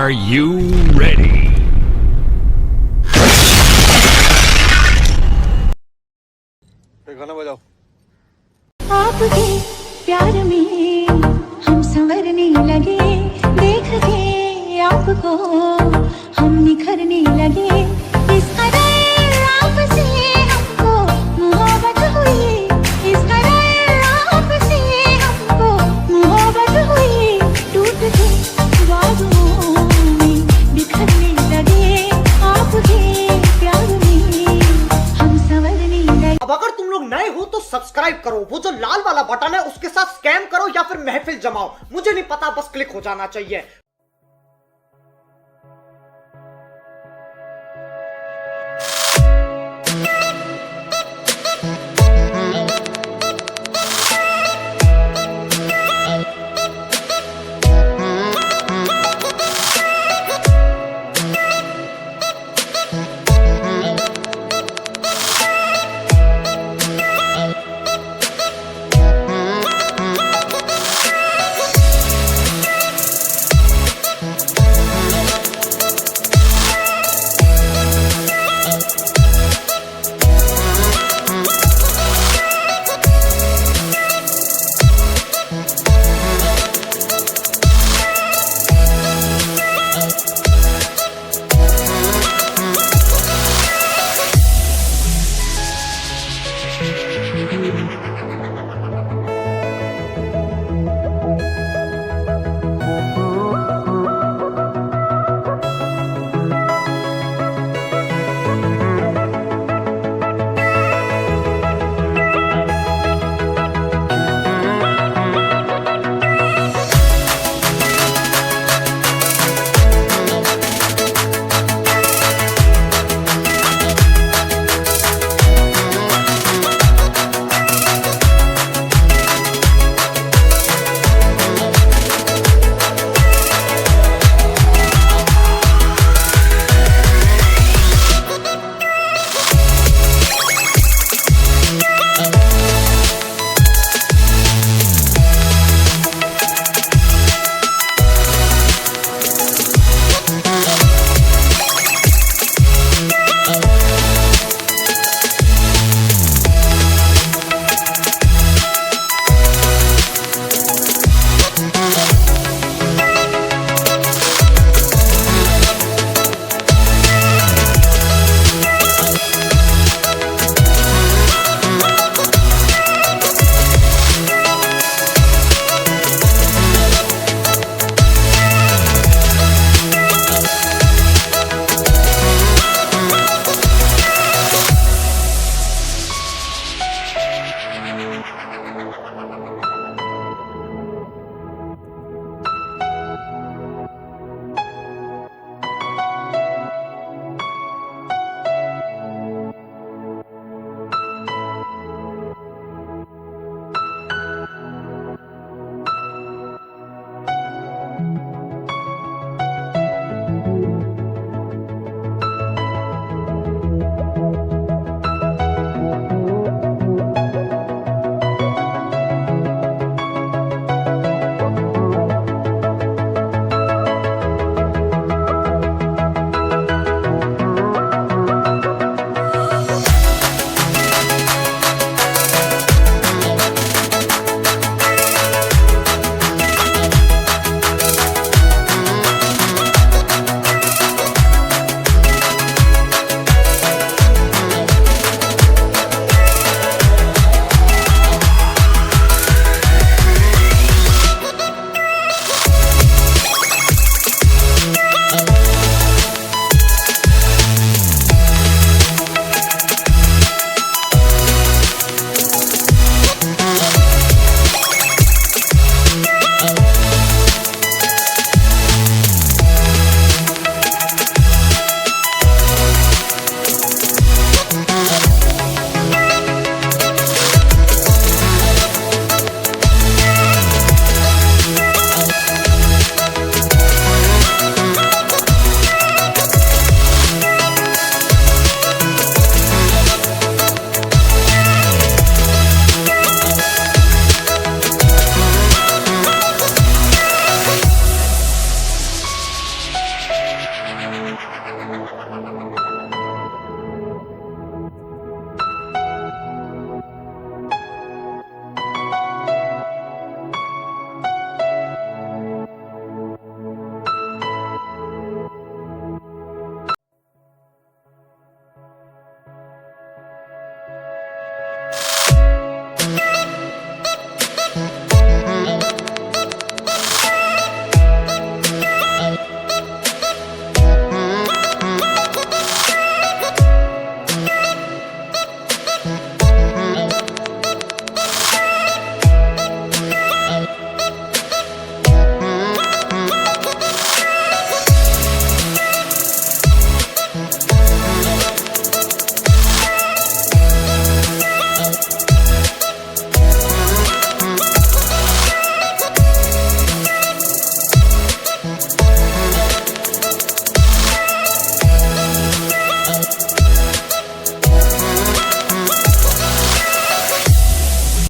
Are you ready? गाना बजाओ। आपके प्यार में हम संवरने लगे, देख के आपको हम निखरने लगे। इस कदर आपसे हमको मोहब्बत हुई, इस कदर आपसे हमको मोहब्बत हुई। टूट के बाजुओं में बिखरने लगे, आपके प्यार में हम संवरने लगे। अब अगर तुम लोग नए हो तो सब्सक्राइब करो, वो जो लाल वाला बटन है उसके साथ स्कैम करो या फिर महफिल जमाओ, मुझे नहीं पता, बस क्लिक हो जाना चाहिए।